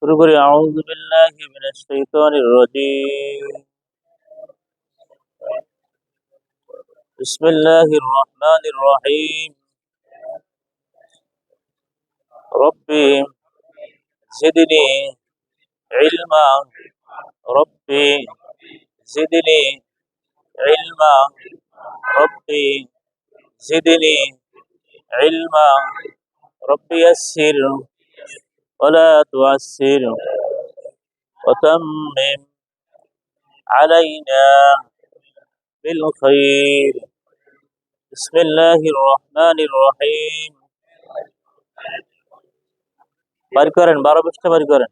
শুরু করি আউযু বিল্লাহি মিনাশ শাইতানির রাজীম। বিসমিল্লাহির রহমানির রহিম। রব্বি জিদনি ইলমা, রব্বি জিদনি ইলমা, রব্বি জিদনি ইলমা, রব্বি ইয়াসসির ওয়ালা তুআসসির ওয়াতাম্মিম আলাইনা বিল খাইর। বিসমিল্লাহির রহমানির রহিম। বার করেন 12 পৃষ্ঠা বার করেন।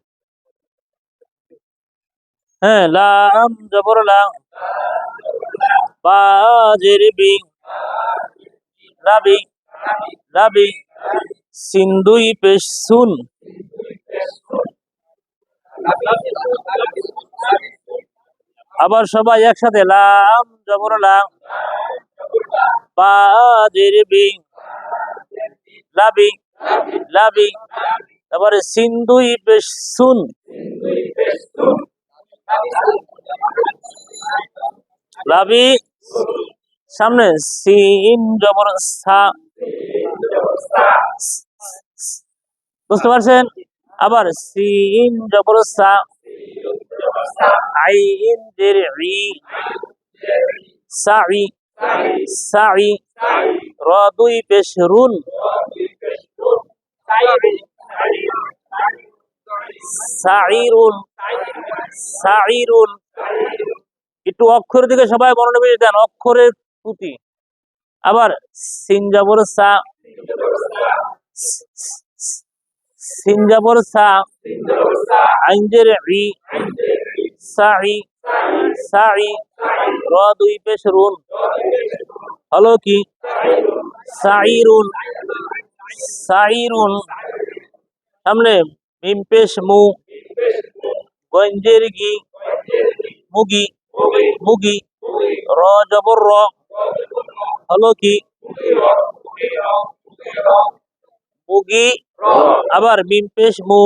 হ্যাঁ, লাম জবর লা, বা জের বি, লাবি লাবি, সিন দুই পেশ সুন। আবার সবাই একসাথে লাম জবর লা, বা জের বি, লাবি লাবি, তারপরে সিন দুই পেশ সুন। লাবি, সামনে সিন জবর সা, বুঝতে পারছেন? আবার সিন জবর সা, আইন জের ই, সাই সাই, র দুই পেশ রুন, সাইরুন সাইরুন। একটু অক্ষরের দিকে সবাই মনোনিবেশ দেন, অক্ষরের প্রতি। আবার সিন জবর সা, সিন জবর সা, আইন জের ই, সাই সাই, র দুই পেশ রুন, হলো কি সাইরুন সাইরুন। সামনে মিম পেশ মু, গঞ্জের গি, মুগি মুগি, র জবর র, হলো কি মুগি। আবার মিম পেশ মু,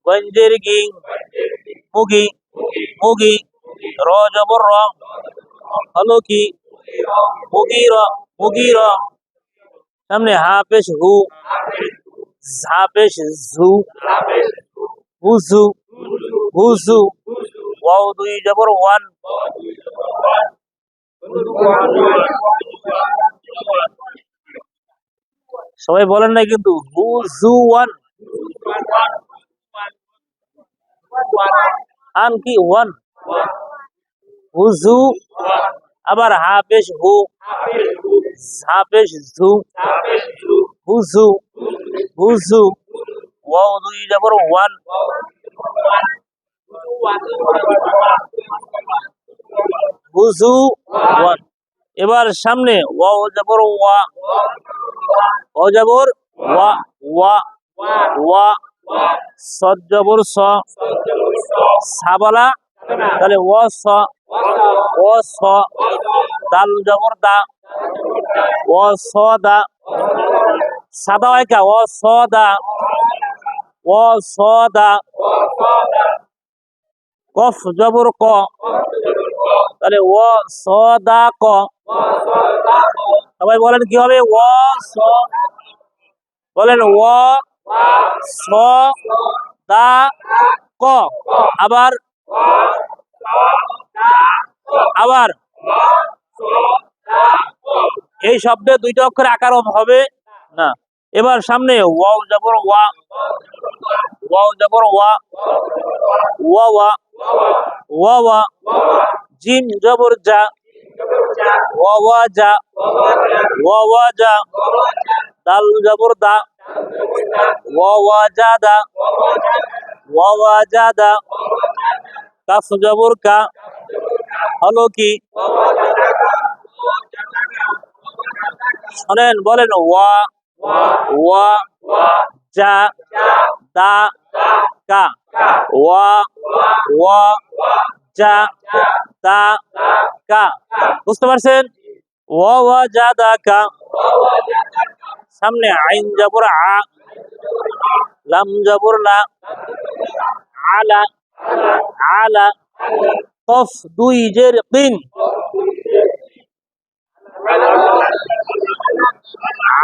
গঞ্জের গি, মুগি মুগি, র জবর র, হলো কি মুগির মুগির। সামনে হা পেশ হু, ঝা পেশ ঝু, হুজু হুজু, ওয়াও দুই জবর ওয়ান, সবাই বলেন না কিন্তু, হুজু ওয়ান, আন কি ওয়ান, হুজু। আবার হা পেশ হু, ঝা পেশ ঝু, হুজু হুজু, ওয়াও দুই জবর ওয়ান, হুজু ওয়ান। এবার সামনে ওয়াও জবর ওয়া, ও জবর ওয়া ওয়া ওয়া, সদ জবর স, সাবালা, তাহলে ও স, ও স, দাল জবর দা, ও স দা, সাদা একা ও স দা, ও স দা। কফ জবর ক, তাহলে ও স দা ক। সবাই বলেন কি হবে? ও স, বলেন ও স দা ক। আবার আবার এই শব্দে দুইটা অক্ষরে আকার হবে না। এবার সামনে ওয়াও জবর ওয়া, ওয়াও জবর ওয়া, ওয়া ওয়া ওয়া ওয়া, জিম জবর জা, ওয়া ওয়া জা, ওয়া ওয়া জা, দাল জবর দা, ওয়া ওয়া জা দা, ওয়া ওয়া জা দা, কাফ জবর কা, হলো কি শোনেন, বলেন ওয়া ওয়া জা দা কা, ওয়া ওয়া জা দা কা। বুঝতে পারছেন? ওয়া ওয়া জা দা কা। সামনে আইন জবর আ, লাম জবর লা, আলা আলা কফ দুই জের কিন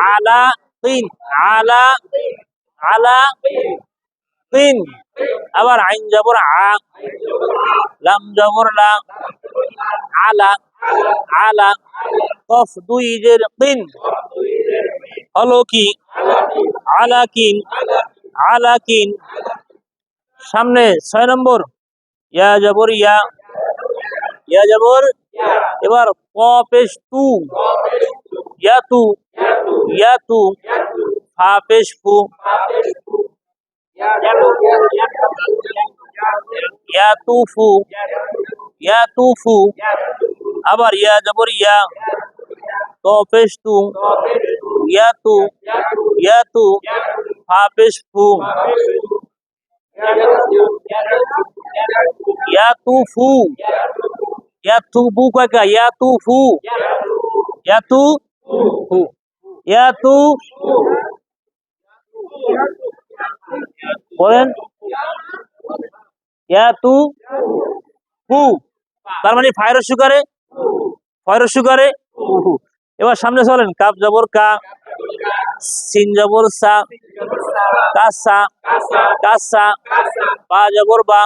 আলা কিন আলা আলা কিন আবার আইন জবর আ লাম জবর লা আলা আলা কফ দুই জের কিন হলো কি আলাকিন আলাকিন সামনে 6 নম্বর ইয়া জবর ইয়া জবর এবার ক পেশ তু ইয়াতু ইয়াতু ফা পেশ ফু ইয়াতুফু ইয়াতুফু আবার ইয়া জবর ইয়া তো পেশ তু ইয়াতু ইয়াতু ফা পেশ ফু ইয়াতুফু ইয়াতুফু কয়টা ইয়াতুফু ইয়াতুফু ইয়াতু বলেন ইয়াতুফু তার মানে ফায়র সুগারে এবার সামনে চলেন কাপ জবর কা সিন জবর সা কাসা কাসা বা জবর বা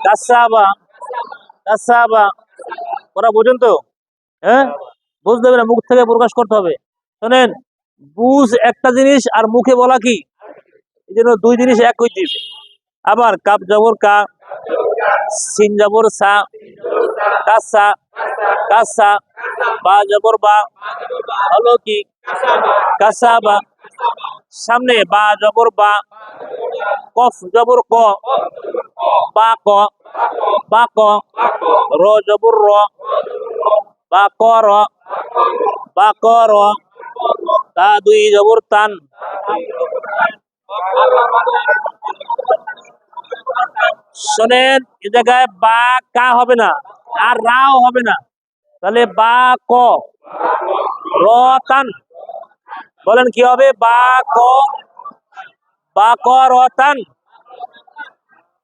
কাসাবা কাসাবা ওরা বুঝুন তো হ্যাঁ বুঝতে হবে না মুখ থেকে প্রকাশ করতে হবে শোনেন বুঝ একটা জিনিস আর মুখে বলা কি এই জন্য দুই জিনিস এক হইতে দিবে আবার কাপ জবর কা সিন জবর সা কাসা কাসা বা জবর বা হলো কি কাসাবা সামনে বা জবর বা কফ জবর ক বা ক বা ক র জবর র বা ক র বা ক র তা দুই জবর তান শোনেন এ জায়গায় বা কা হবে না আর রাও হবে না তাহলে বা ক র তান বলেন কি হবে বা ক র তান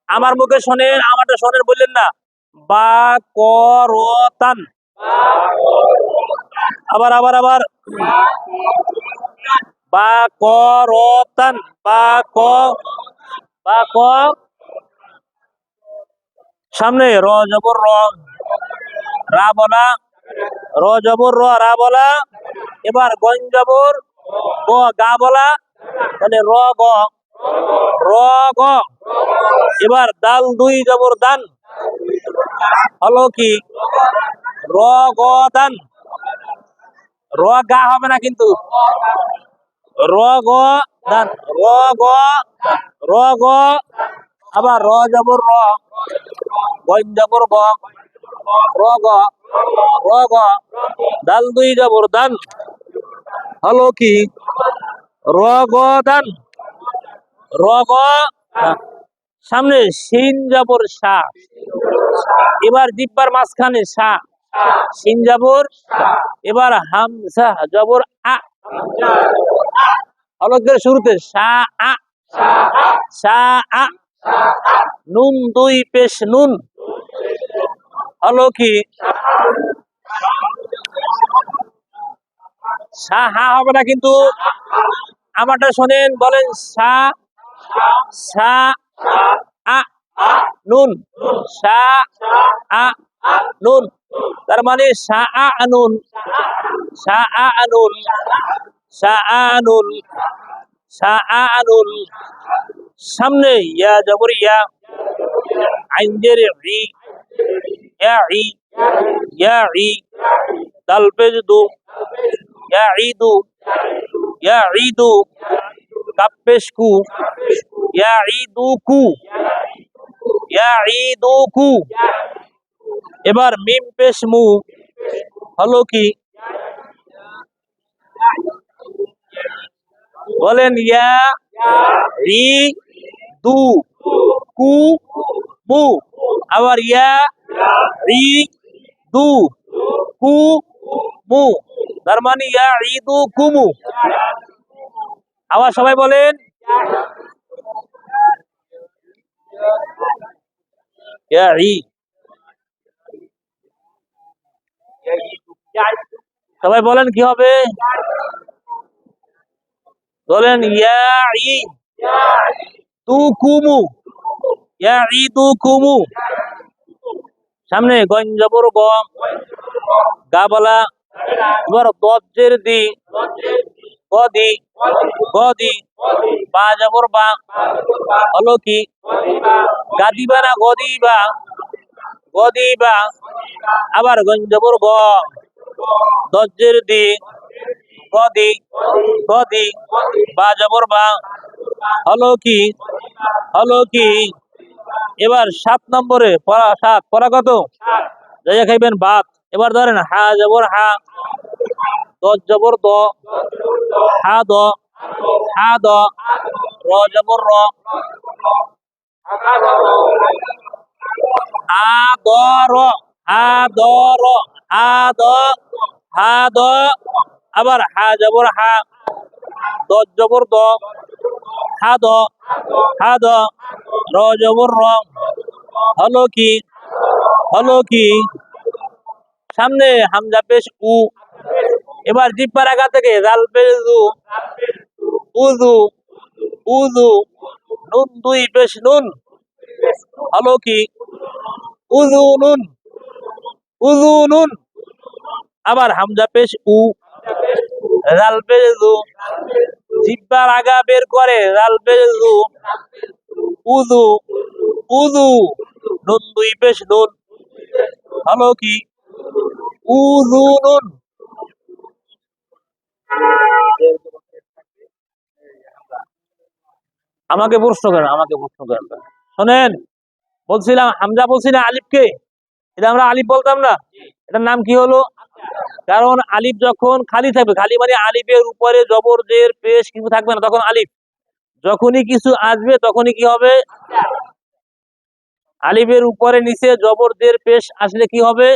আমার মুখে শোনেন আমারটা শোনেন বললেন না বা ক র তান আবার আবার আবার বা ক র তান বা ক সামনে র জবর র রা বলা র জবর র রা বলা এবার গন জবর গ গা বলা তাহলে র গ এবার দাল দুই জবর দান হলো কি র গ দান র গা হবে না কিন্তু র গ দান র গ আবার র জবর র গন জবর গ র গ দাল দুই জবর দান হলো কি র গ দান র গ সামনে সিন জবর সা এবার জিব্বার মাঝখানে সা সিন জবর এবার হামজা জবর আ অলগের শুরুতে সা আ নুন দুই পেশ নুন হলো কি সা হা হবে না কিন্তু আমারটা শোনেন বলেন সা আ নুন সা আ নুন তার মানে সা আ নুন সা আ নুন সা আ নুন সা আ নুন সামনে ইয়া জবর ইয়া আইন জের ই ইয়া ই দাল পেজ দু ইয়া ঈদু কাপ পেশ কু ইয়া ঈদুকু এবার মিম পেশ মু হলো কি বলেন ইয়া ই দু কু মু আবার ইয়া ই দু কু মু তার মানে ইয়া ঈদু কুমু আবার সবাই বলেন ইয়াই। সবাই বলেন কি হবে? বলেন ইয়াই তুকুমু, ইয়াই তুকুমু। সামনে গঞ্জবর গ, গাবলা, এবার দজ্জের দি, গদি, গদি, বা যাবর বা, হলো কি গাদিবা না গদিবা, গদিবা। আবার গঞ্জবর গ, দজ্জের দি, গদি, গদি, বা যাবর বা, হলো কি, হলো কি। এবার 7 নম্বরে পড়া, 7 পড়া কত জায়গা খাইবেন ভাত। এবার ধরেন হা যাবর হা, দ যাবর দ, হা দ, হা দ, র যাবর র, হা দ র, হা দ র, হা দ, হা দ। আবার হা যাবর হা, দ যাবর দ, হা দ, হা দ, র যাবর র, হলো কি, হলো কি। সামনে হামজা পেশ উ। এবার জিব্বার আগা থেকে জাল পেশ জু, উজু, উজু, নুন দুই পেশ নুন, হলো কি উজু নুন, উজু নুন। আবার হামজা পেশ উ, জাল পেশ জু, জিব্বার আগা বের করে জাল পেশ জু, উজু, উজু, নুন দুই পেশ নুন, হলো কি উজু নুন। আমাকে প্রশ্ন করেন, আমাকে প্রশ্ন করেন। শোনেন, বলছিলাম হামজা বলছি না আলিফকে, এটা আমরা আলিফ বলতাম না, এটার নাম কি হলো? কারণ আলিফ যখন খালি থাকবে, খালি মানে আলিফের উপরে জবর জের পেশ কিছু থাকবে না, তখন আলিফ। যখনই কিছু আসবে তখনই কি হবে? আলিফের উপরে নিচে জবর জের পেশ আসলে কি হবে?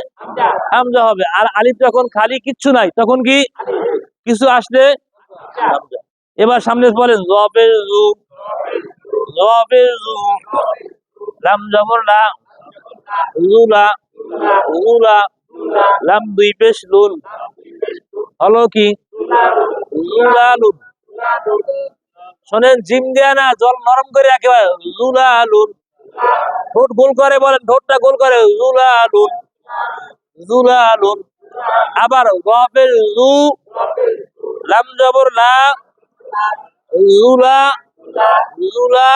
হামজা হবে। আর আলিফ যখন খালি কিচ্ছু নাই তখন কি কিছু আসলে হামজা। এবার সামনে বলেন জবের জু, জবের জু, লাম জবর লা, জুলা, জুলা, লাম দুই পেশ লুন, হলো কি জুলালুন। শোনেন, জিম দেয়া না, জল নরম করে একেবারে জুলালুন। ঠোঁট গোল করে বলেন, ঠোঁটটা গোল করে জুলালুন, জুলালুন। আবার গফের জু, লাম জবর লা, জুলা, জুলা,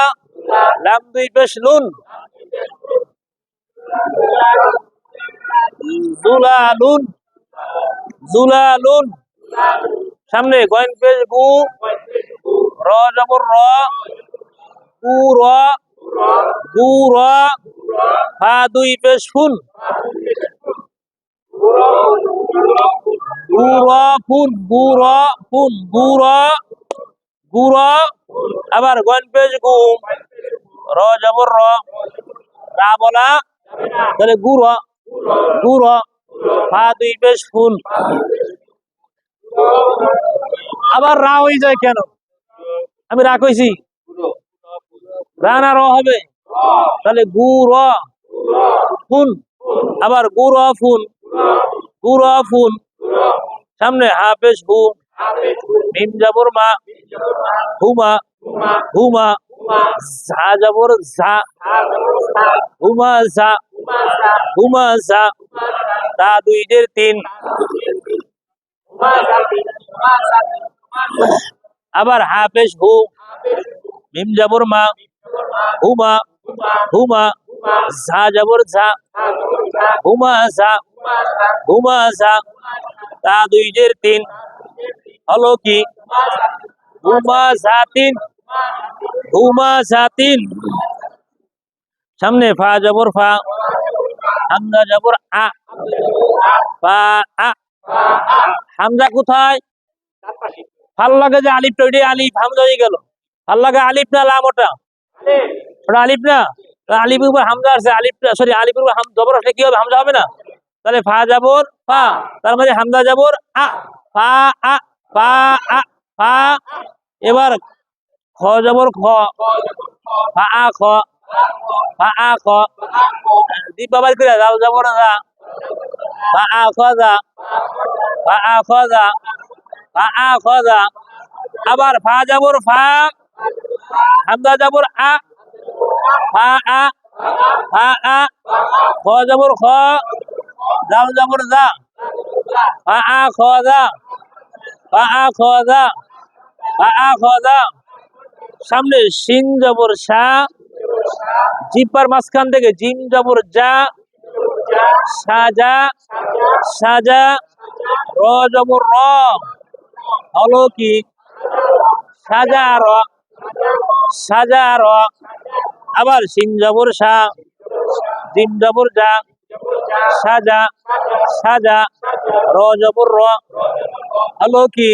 লাম দুই পেশ লুন, জুলালুন, জুলালুন। সামনে গয়েন পেশ গু, র জবর র, গু র, গু র, ফা দুই পেশ ফুন, গু র ফুন, গু র ফুন, গু র, গু র। আবার গয়েন পেশ গু, র জবর র, রা বলা তাহলে গু র, গু র, ফা দুই পেশ ফুন। আবার রা হয়ে যায় কেন? আমি রা কইছি, রা না র হবে, তাহলে গু র ফুন। আবার গু র ফুন, গু র ফুন। সামনে হা পেশ হু, মিম যাবর মা, হুমা, হুমা, ঝা যাবর ঝা, হুমা ঝা, হুমা ঝা, তা দুই দের তিন। আবার হা পেশ হু, মিম যাবর মা, হুমা, হুমা, ঝা যাবর ঝা, হুমা ঝা, হুমা ঝা, তা দুই দের তিন, হলো কি হুমা ঝা তিন, হুমা ঝা তিন। সামনে ফা যাবর ফা, হামজা যাবর আ, ফা আ। হামজা কোথায়? ভাল লাগে যে আলিফটা, ওইটাই আলিফ, হামজা হয়ে গেল। ভাল লাগে আলিফ না লাম? ওটা ওটা আলিফ না? আলিফের উপর হামজা আছে, আলিফটা সরি আলিফের উপর জবর আসলে কি হবে? হামজা হবে না? তাহলে ফা যাবর ফা, তার মানে হামজা যাবর আ, ফা আ, ফা আ, ফা এবার খ জবর খ ফা আ খ ফা আ খ দিবা বাড়ি করে যাও জবর যা ফা আ খ যা ফা আ খ যা ফা আ খ যা আবার ফা জবর ফা হামজা জবর আ ফা আ ফা আ খ জবর খ জাল জবর যা ফা আ খ যা ফা আ খ যা ফা আ খ যা সামনে শিন জবর শা জিব্বার মাঝখান থেকে জিম জবর যা সাজা সাজা র জবর র হলো কি সাজা র সাজা র আবার শিন জবর শা জিম জবর যা সাজা সাজা র জবর র হলো কি